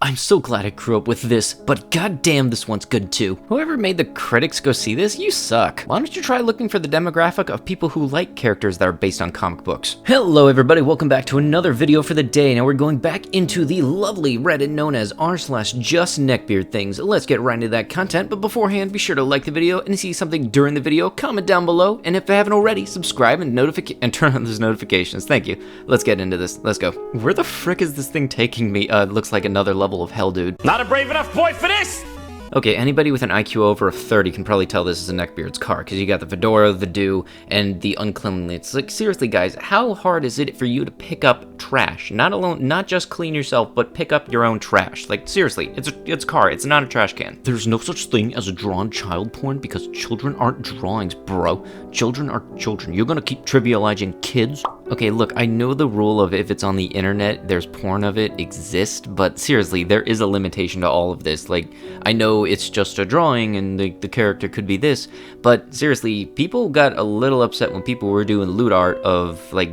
I'm so glad I grew up with this, but goddamn, this one's good too. Whoever made the critics go see this, you suck. Why don't you try looking for the demographic of people who like characters that are based on comic books? Hello everybody, welcome back to another video for the day. Now we're going back into the lovely Reddit known as r/justneckbeardthings. Let's get right into that content, but beforehand, be sure to like the video, and if you see something during the video, comment down below, and if you haven't already, subscribe and turn on those notifications. Thank you. Let's get into this. Let's go. Where the frick is this thing taking me? Looks like another level of hell, dude. Not a brave enough boy for this! Okay, anybody with an IQ over 30 can probably tell this is a neckbeard's car, because you got the fedora, the dew, and the uncleanliness. Like, seriously, guys, how hard is it for you to pick up trash? Not just clean yourself, but pick up your own trash. Like, seriously, it's a car, it's not a trash can. There's no such thing as a drawn child porn, because children aren't drawings, bro. Children are children. You're gonna keep trivializing kids? Okay, look, I know the rule of if it's on the internet, there's porn of it exists, but seriously, there is a limitation to all of this. Like, I know it's just a drawing and the character could be this, but seriously, people got a little upset when people were doing loot art of, like,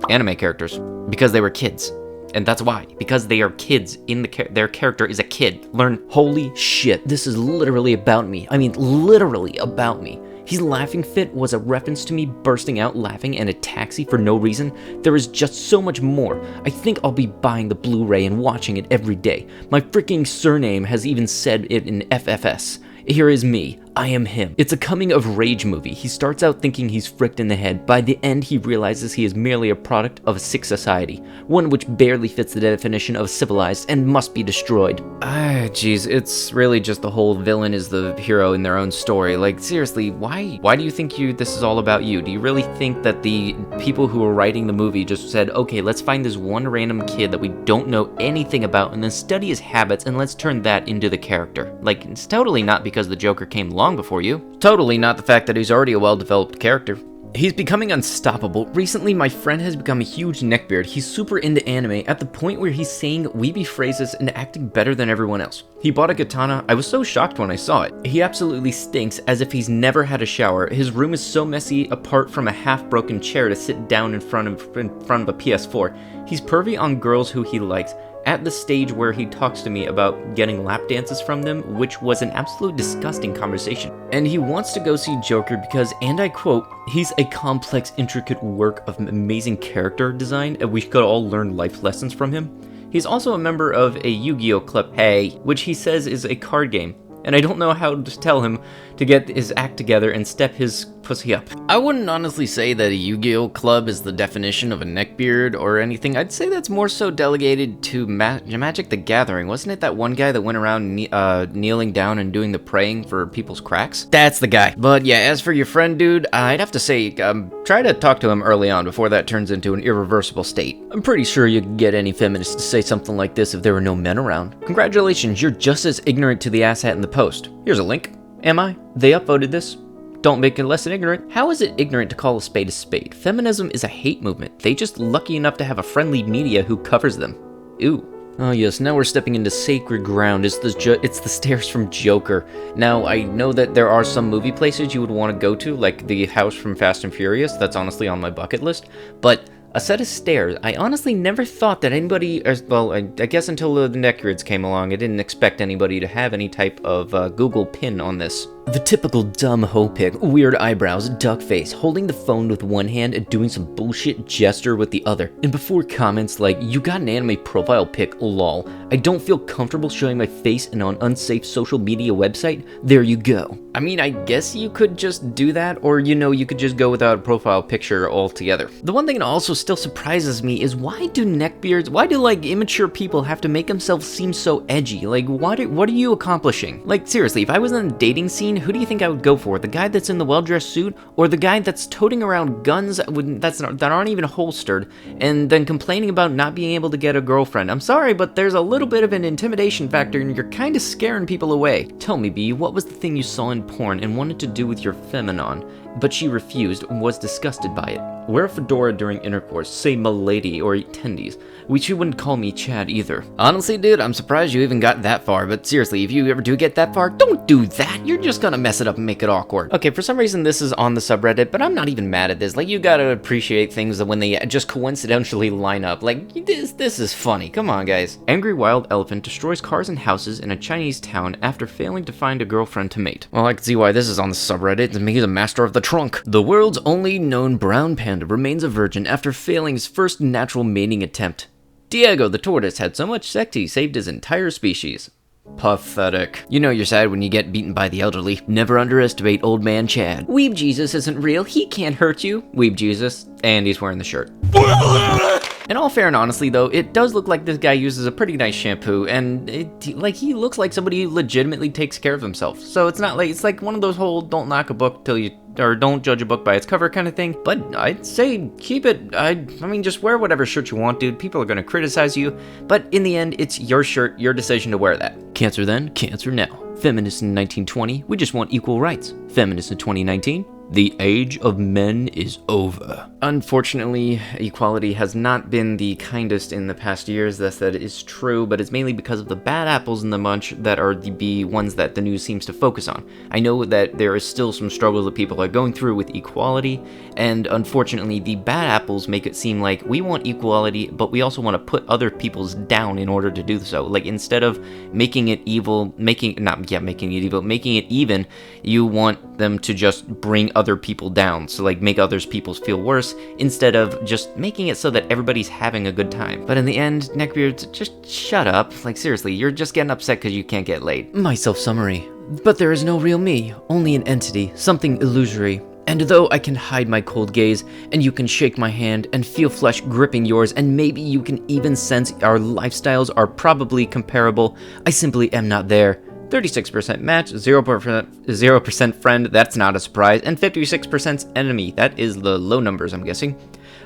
anime characters because they were kids. And that's why, because they are kids in their character is a kid. Learn, holy shit, this is literally about me. I mean, literally about me. His laughing fit was a reference to me bursting out laughing in a taxi for no reason. There is just so much more. I think I'll be buying the Blu-ray and watching it every day. My freaking surname has even said it in FFS. Here is me. I am him. It's a coming-of-rage movie. He starts out thinking he's fricked in the head. By the end, he realizes he is merely a product of a sick society, one which barely fits the definition of civilized and must be destroyed. Jeez, it's really just the whole villain is the hero in their own story. Like, seriously, why do you think this is all about you? Do you really think that the people who were writing the movie just said, okay, let's find this one random kid that we don't know anything about and then study his habits and let's turn that into the character? Like, it's totally not because the Joker came long before you. Totally not the fact that he's already a well-developed character. He's becoming unstoppable. Recently, my friend has become a huge neckbeard. He's super into anime at the point where he's saying weeby phrases and acting better than everyone else. He bought a katana. I was so shocked when I saw it. He absolutely stinks as if he's never had a shower. His room is so messy apart from a half-broken chair to sit down in front of a PS4. He's pervy on girls who he likes. At the stage where he talks to me about getting lap dances from them, which was an absolute disgusting conversation. And he wants to go see Joker because, and I quote, he's a complex, intricate work of amazing character design, and we could all learn life lessons from him. He's also a member of a Yu-Gi-Oh club, which he says is a card game. And I don't know how to tell him to get his act together and step his pussy up. I wouldn't honestly say that a Yu-Gi-Oh club is the definition of a neckbeard or anything. I'd say that's more so delegated to Magic the Gathering. Wasn't it that one guy that went around kneeling down and doing the praying for people's cracks? That's the guy. But yeah, as for your friend, dude, I'd have to say, try to talk to him early on before that turns into an irreversible state. I'm pretty sure you could get any feminist to say something like this if there were no men around. Congratulations, you're just as ignorant to the asshat in the post. Here's a link. Am I? They upvoted this. Don't make it less than ignorant. How is it ignorant to call a spade a spade? Feminism is a hate movement. They just lucky enough to have a friendly media who covers them. Ew. Oh yes, now we're stepping into sacred ground. It's the stairs from Joker. Now, I know that there are some movie places you would want to go to, like the house from Fast and Furious. That's honestly on my bucket list. But a set of stairs, I honestly never thought that anybody, well, I guess until the neckbeards came along, I didn't expect anybody to have any type of Google pin on this. The typical dumb hoe pic, weird eyebrows, duck face, holding the phone with one hand and doing some bullshit gesture with the other. And before comments like, you got an anime profile pic, lol, I don't feel comfortable showing my face in an unsafe social media website, there you go. I mean, I guess you could just do that, or you could just go without a profile picture altogether. The one thing that also still surprises me is why do like immature people have to make themselves seem so edgy? Like, what are you accomplishing? Like, seriously, if I was in a dating scene, who do you think I would go for? The guy that's in the well-dressed suit, or the guy that's toting around guns that aren't even holstered, and then complaining about not being able to get a girlfriend? I'm sorry, but there's a little bit of an intimidation factor, and you're kind of scaring people away. Tell me, B, what was the thing you saw in porn and wanted to do with your feminine, but she refused and was disgusted by it? Wear a fedora during intercourse. Say milady or eat tendies. Which you wouldn't call me Chad either. Honestly, dude, I'm surprised you even got that far, but seriously, if you ever do get that far, don't do that. You're just gonna mess it up and make it awkward. Okay, for some reason this is on the subreddit, but I'm not even mad at this. Like, you gotta appreciate things when they just coincidentally line up. Like, this is funny. Come on, guys. Angry wild elephant destroys cars and houses in a Chinese town after failing to find a girlfriend to mate. Well, I can see why this is on the subreddit. He's a master of the trunk. The world's only known brown panda remains a virgin after failing his first natural mating attempt. Diego the tortoise had so much sex he saved his entire species. Pathetic. You know you're sad when you get beaten by the elderly. Never underestimate old man Chad. Weeb Jesus isn't real. He can't hurt you. Weeb Jesus. And he's wearing the shirt. In all fair and honestly though, it does look like this guy uses a pretty nice shampoo, and he looks like somebody who legitimately takes care of himself. So it's not like, it's like one of those whole don't knock a book till you, or don't judge a book by its cover kind of thing. But I'd say keep it, I mean, just wear whatever shirt you want, dude. People are gonna criticize you, but in the end, it's your shirt, your decision to wear that. Cancer then, cancer now. Feminists in 1920, we just want equal rights. Feminists in 2019, the age of men is over. Unfortunately, equality has not been the kindest in the past years. That is true, but it's mainly because of the bad apples in the bunch that are the ones that the news seems to focus on. I know that there is still some struggles that people are going through with equality, and unfortunately, the bad apples make it seem like we want equality, but we also want to put other people's down in order to do so. Like, instead of making it evil, making it even, you want them to just bring other people down, so like make others people's feel worse, instead of just making it so that everybody's having a good time. But in the end, neckbeards, just shut up. Like, seriously, you're just getting upset because you can't get laid. My self-summary. But there is no real me, only an entity, something illusory. And though I can hide my cold gaze, and you can shake my hand and feel flesh gripping yours, and maybe you can even sense our lifestyles are probably comparable, I simply am not there. 36% match, 0% friend, that's not a surprise, and 56% enemy. That is the low numbers, I'm guessing.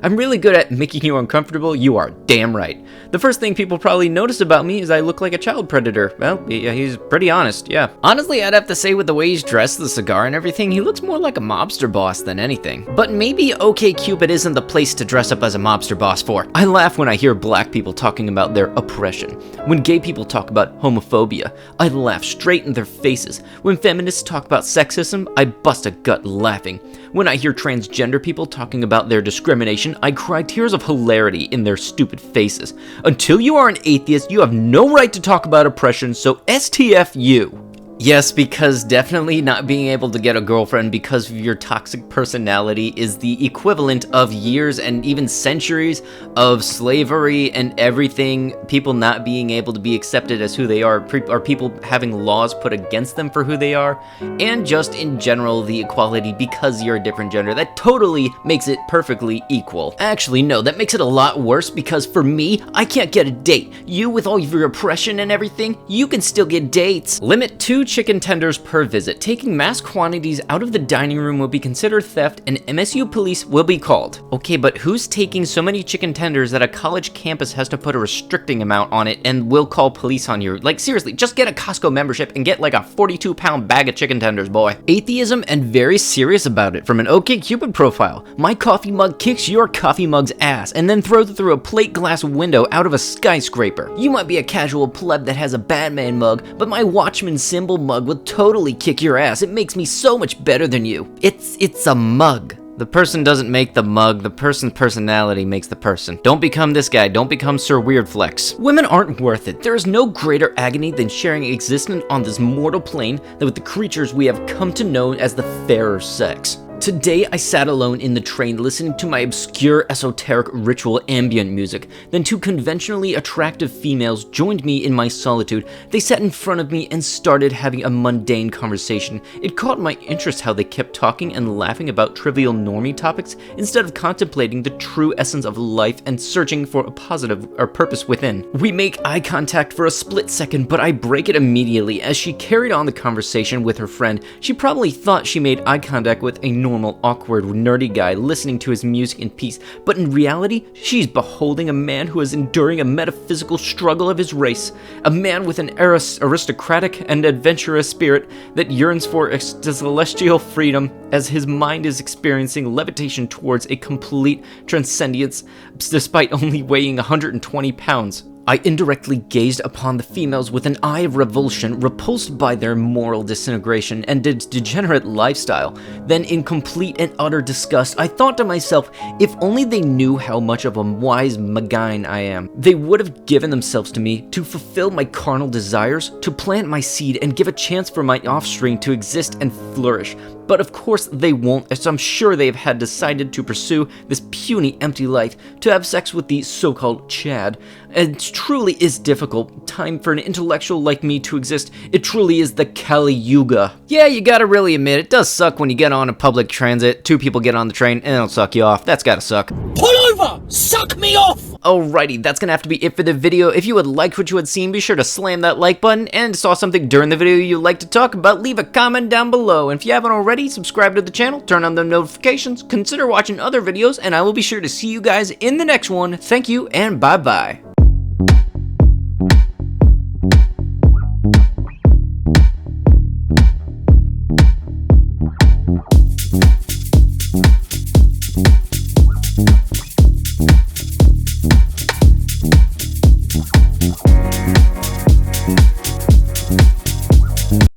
I'm really good at making you uncomfortable, you are damn right. The first thing people probably notice about me is I look like a child predator. Well, he's pretty honest, yeah. Honestly, I'd have to say with the way he's dressed, the cigar and everything, he looks more like a mobster boss than anything. But maybe OkCupid isn't the place to dress up as a mobster boss for. I laugh when I hear black people talking about their oppression. When gay people talk about homophobia, I laugh straight in their faces. When feminists talk about sexism, I bust a gut laughing. When I hear transgender people talking about their discrimination, I cry tears of hilarity in their stupid faces. Until you are an atheist, you have no right to talk about oppression, so STF you. Yes, because definitely not being able to get a girlfriend because of your toxic personality is the equivalent of years and even centuries of slavery and everything, people not being able to be accepted as who they are, or people having laws put against them for who they are, and just in general the equality because you're a different gender. That totally makes it perfectly equal. Actually, no, that makes it a lot worse because for me, I can't get a date. You, with all of your oppression and everything, you can still get dates. Limit 2 chicken tenders per visit. Taking mass quantities out of the dining room will be considered theft and MSU police will be called. Okay, but who's taking so many chicken tenders that a college campus has to put a restricting amount on it and will call police on you? Like, seriously, just get a Costco membership and get like a 42-pound bag of chicken tenders, boy. Atheism and very serious about it from an OkCupid profile. My coffee mug kicks your coffee mug's ass and then throws it through a plate glass window out of a skyscraper. You might be a casual pleb that has a Batman mug, but my Watchman symbol mug will totally kick your ass. It makes me so much better than you. It's a mug. The person doesn't make the mug, the person's personality makes the person. Don't become this guy, don't become Sir Weirdflex. Women aren't worth it. There is no greater agony than sharing existence on this mortal plane than with the creatures we have come to know as the fairer sex. Today, I sat alone in the train listening to my obscure esoteric ritual ambient music. Then 2 conventionally attractive females joined me in my solitude. They sat in front of me and started having a mundane conversation. It caught my interest how they kept talking and laughing about trivial normie topics instead of contemplating the true essence of life and searching for a positive or purpose within. We make eye contact for a split second, but I break it immediately as she carried on the conversation with her friend. She probably thought she made eye contact with a normal, awkward, nerdy guy listening to his music in peace, but in reality, she's beholding a man who is enduring a metaphysical struggle of his race, a man with an aristocratic and adventurous spirit that yearns for celestial freedom as his mind is experiencing levitation towards a complete transcendence despite only weighing 120 pounds. I indirectly gazed upon the females with an eye of revulsion, repulsed by their moral disintegration and degenerate lifestyle. Then, in complete and utter disgust, I thought to myself, if only they knew how much of a wise Magain I am, they would have given themselves to me to fulfill my carnal desires, to plant my seed and give a chance for my offspring to exist and flourish. But of course they won't, as I'm sure they have decided to pursue this puny, empty life, to have sex with the so-called Chad. It truly is difficult time for an intellectual like me to exist. It truly is the Kali Yuga. Yeah, you gotta really admit, it does suck when you get on a public transit, two people get on the train, and it'll suck you off. That's gotta suck. Pull over! Suck me off! Alrighty, that's gonna have to be it for the video. If you had liked what you had seen, be sure to slam that like button, and saw something during the video you'd like to talk about, leave a comment down below. And if you haven't already, subscribe to the channel, turn on the notifications, consider watching other videos, and I will be sure to see you guys in the next one. Thank you, and bye-bye.